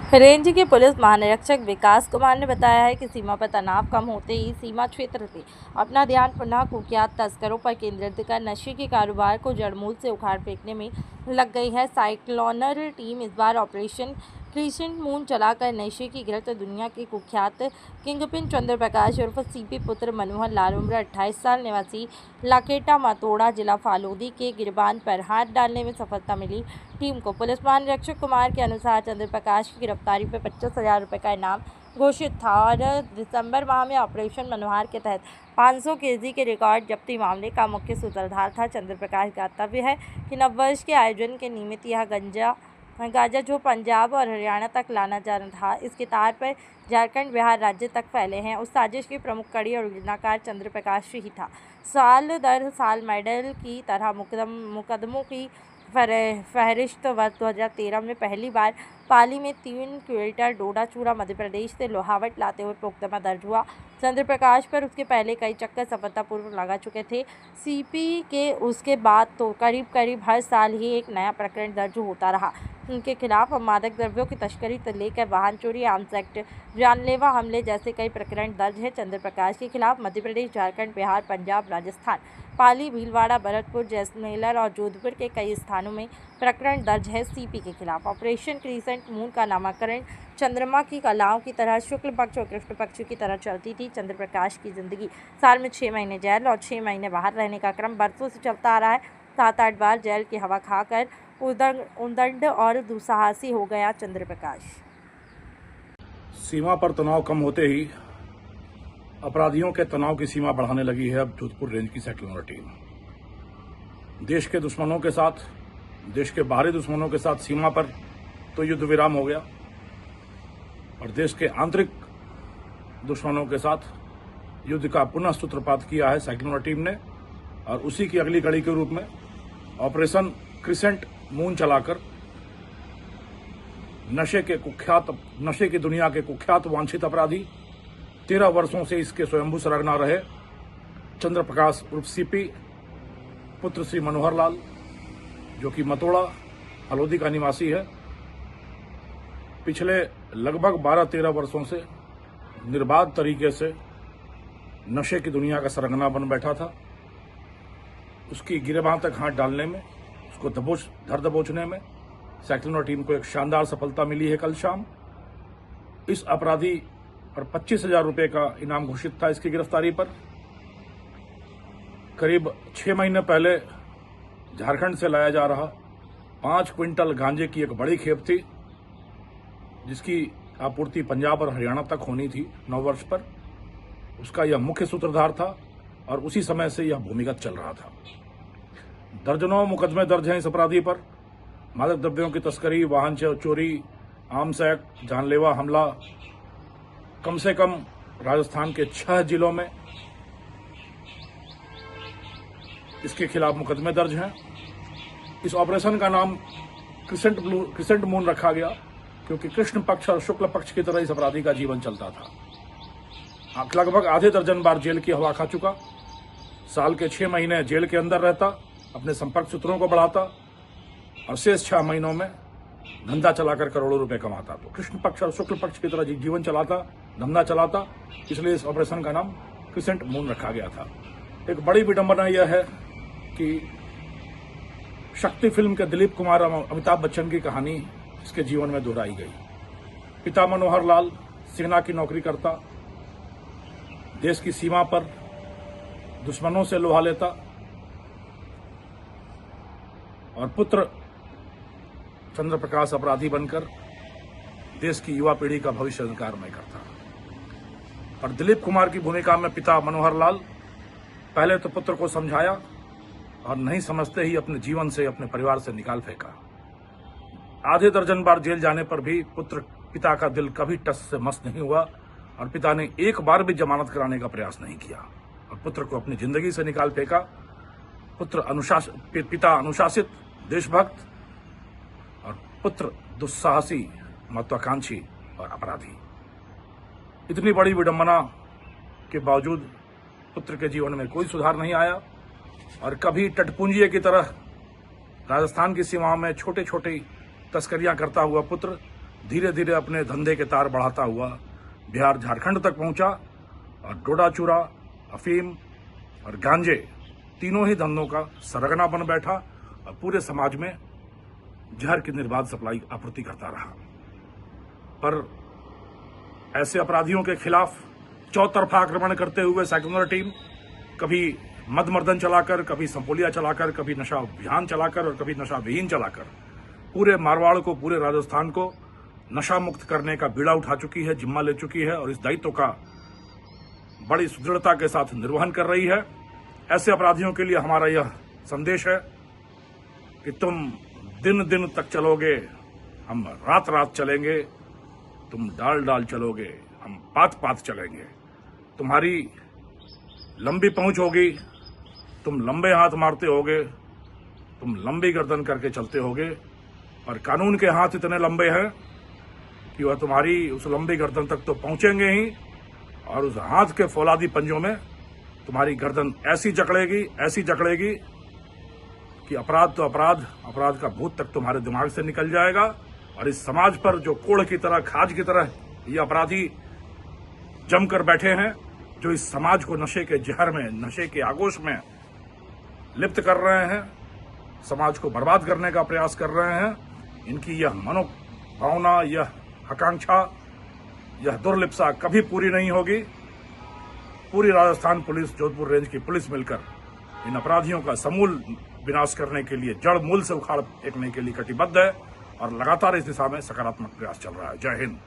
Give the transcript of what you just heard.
Range के police महानिरीक्षक विकास कुमार ने बताया है कि सीमा पर तनाव कम होते ही सीमा क्षेत्र से अपना ध्यान पुनः कुख्यात तस्करों पर केंद्रित कर नशे के कारोबार को जड़मूल से उखाड़ फेंकने में लग गई है। साइक्लोनर टीम इस बार ऑपरेशन क्रिसेंट मून चलाकर नशे की गिरफ्त दुनिया के कुख्यात किंगपिन चंद्र प्रकाश उर्फ सीपी पुत्र मनोहर लाल उम्र 28 साल निवासी लाकेटा मतोड़ा जिला फालोदी के गिरबान पर हाथ डालने में सफलता मिली। टीम को पुलिस महानिरीक्षक कुमार के अनुसार चंद्र प्रकाश की गिरफ्तारी पर 25,000 रुपये का इनाम घोषित था और दिसंबर माह में ऑपरेशन मनोहर के तहत 500 केजी के रिकॉर्ड जब्ती मामले का मुख्य सूत्रधार था। चंद्र प्रकाश का दावा है कि नववर्ष के आयोजन के निमित्त यह गांजा जो पंजाब और हरियाणा तक लाना जा रहा था, इसके तार पर झारखंड बिहार राज्य तक फैले हैं। उस साजिश की प्रमुख कड़ी और योजनाकार चंद्र प्रकाश ही था। साल दर साल मेडल की तरह मुकदमों की फहरिस्त वर्ष 2013 में पहली बार पाली में 3 क्विंटल डोडा चूरा मध्य प्रदेश से लोहावट लाते हुए मुकदमा दर्ज हुआ। चंद्र प्रकाश पर उसके पहले कई चक्कर सफलतापूर्वक लगा चुके थे। सीपी के उसके बाद तो करीब हर साल ही एक नया प्रकरण दर्ज होता रहा। उनके खिलाफ मादक द्रव्यों की तस्करी से लेकर वाहन चोरी, आर्म्स एक्ट, जानलेवा हमले जैसे कई प्रकरण दर्ज हैं। चंद्र प्रकाश के खिलाफ मध्य प्रदेश, झारखंड, बिहार, पंजाब, राजस्थान, पाली, भीलवाड़ा, भरतपुर, जैसलमेर और जोधपुर के कई स्थानों में प्रकरण दर्ज है। सीपी के खिलाफ ऑपरेशन क्रिसेंट मून का नामकरण चंद्रमा की कलाओं की तरह शुक्ल पक्ष और कृष्ण पक्ष की तरह चलती थी। चंद्र प्रकाश की जिंदगी साल में 6 महीने जेल और 6 महीने बाहर रहने का क्रम बरसों से चलता आ रहा है। 7-8 बार जेल की हवा खाकर उदंड और दुस्साहसी हो गया चंद्र प्रकाश। सीमा पर तनाव कम होते ही अपराधियों के तनाव की सीमा बढ़ाने लगी है अब जोधपुर रेंज की साइक्लोनर टीम। देश के दुश्मनों के साथ, देश के बाहरी दुश्मनों के साथ सीमा पर तो युद्ध विराम हो गया और देश के आंतरिक दुश्मनों के साथ युद्ध का पुनः सूत्रपात किया है साइक्लोनर टीम ने। और उसी की अगली कड़ी के रूप में ऑपरेशन क्रिसेंट मून चलाकर नशे की दुनिया के कुख्यात वांछित अपराधी, 13 वर्षों से इसके स्वयंभू सरगना रहे चंद्र प्रकाश उर्फ सीपी पुत्र श्री मनोहर लाल, जो कि मतोड़ा हलोदी का निवासी है, पिछले लगभग 12-13 वर्षों से निर्बाध तरीके से नशे की दुनिया का सरगना बन बैठा था। उसकी गिरबान तक हाथ डालने में, उसको धर दबोचने में साइक्लोनर टीम को एक शानदार सफलता मिली है। कल शाम इस अपराधी पर 25,000 रुपये का इनाम घोषित था। इसकी गिरफ्तारी पर करीब 6 महीने पहले झारखंड से लाया जा रहा 5 क्विंटल गांजे की एक बड़ी खेप थी, जिसकी आपूर्ति पंजाब और हरियाणा तक होनी थी 9 वर्ष पर। उसका यह मुख्य सूत्रधार था और उसी समय से यह भूमिगत चल रहा था। दर्जनों मुकदमे दर्ज हैं इस अपराधी पर। मादक द्रव्यों की तस्करी, वाहन चोरी, आर्म्स एक्ट, जानलेवा हमला, कम से कम राजस्थान के 6 जिलों में इसके खिलाफ मुकदमे दर्ज हैं। इस ऑपरेशन का नाम क्रिसेंट मून रखा गया क्योंकि कृष्ण पक्ष और शुक्ल पक्ष की तरह इस अपराधी का जीवन चलता था। लगभग आधे दर्जन बार जेल की हवा खा चुका, साल के 6 महीने जेल के अंदर रहता, अपने संपर्क सूत्रों को बढ़ाता और शेष 6 महीनों में धंधा चलाकर करोड़ों रुपए कमाता। तो कृष्ण पक्ष और शुक्ल पक्ष की तरह जीवन चलाता, धंधा चलाता, इसलिए इस ऑपरेशन का नाम क्रिसेंट मून रखा गया था। एक बड़ी विडंबना यह है कि शक्ति फिल्म के दिलीप कुमार और अमिताभ बच्चन की कहानी इसके जीवन में दोहराई गई। पिता मनोहर लाल सेना की नौकरी करता, देश की सीमा पर दुश्मनों से लोहा लेता और पुत्र चंद्र प्रकाश अपराधी बनकर देश की युवा पीढ़ी का भविष्य अंधकारमय करता। और दिलीप कुमार की भूमिका में पिता मनोहर लाल पहले तो पुत्र को समझाया और नहीं समझते ही अपने जीवन से, अपने परिवार से निकाल फेंका। आधे दर्जन बार जेल जाने पर भी पिता का दिल कभी टस से मस नहीं हुआ और पिता ने एक बार भी जमानत कराने का प्रयास नहीं किया और पुत्र को अपनी जिंदगी से निकाल फेंका। पिता अनुशासित, देशभक्त और पुत्र दुस्साहसी, महत्वाकांक्षी और अपराधी। इतनी बड़ी विडंबना के बावजूद पुत्र के जीवन में कोई सुधार नहीं आया और कभी टटपुंजिये की तरह राजस्थान की सीमाओं में छोटे छोटे तस्करियां करता हुआ पुत्र धीरे धीरे अपने धंधे के तार बढ़ाता हुआ बिहार झारखंड तक पहुंचा और डोडा चूरा, अफीम और गांजे तीनों ही धंधों का सरगना बन बैठा और पूरे समाज में जहर की निर्बाध सप्लाई आपूर्ति करता रहा। पर ऐसे अपराधियों के खिलाफ चौतरफा आक्रमण करते हुए सेक्युलर टीम कभी मदमर्दन चलाकर, कभी संपोलिया चलाकर, कभी नशा अभियान चलाकर और कभी नशा विहीन चलाकर पूरे मारवाड़ को, पूरे राजस्थान को नशा मुक्त करने का बीड़ा उठा चुकी है, जिम्मा ले चुकी है और इस दायित्व का बड़ी सुदृढ़ता के साथ निर्वहन कर रही है। ऐसे अपराधियों के लिए हमारा यह संदेश है कि तुम दिन दिन तक चलोगे, हम रात रात चलेंगे, तुम डाल डाल चलोगे, हम पात पात चलेंगे। तुम्हारी लंबी पहुंच होगी, तुम लंबे हाथ मारते होगे, तुम लंबी गर्दन करके चलते होगे, और कानून के हाथ इतने लंबे हैं कि वह तुम्हारी उस लंबी गर्दन तक तो पहुंचेंगे ही, और उस हाथ के फौलादी पंजों में तुम्हारी गर्दन ऐसी जकड़ेगी कि अपराध तो अपराध का भूत तक तुम्हारे दिमाग से निकल जाएगा। और इस समाज पर जो कोड़ की तरह, खाज की तरह ये अपराधी जमकर बैठे हैं, जो इस समाज को नशे के जहर में, नशे के आगोश में लिप्त कर रहे हैं, समाज को बर्बाद करने का प्रयास कर रहे हैं, इनकी यह मनोभावना, यह आकांक्षा, यह दुर्लिप्सा कभी पूरी नहीं होगी। पूरी राजस्थान पुलिस, जोधपुर रेंज की पुलिस मिलकर इन अपराधियों का समूल विनाश करने के लिए, जड़ मूल से उखाड़ फेंकने के लिए कटिबद्ध है और लगातार इस दिशा में सकारात्मक प्रयास चल रहा है। जय हिंद।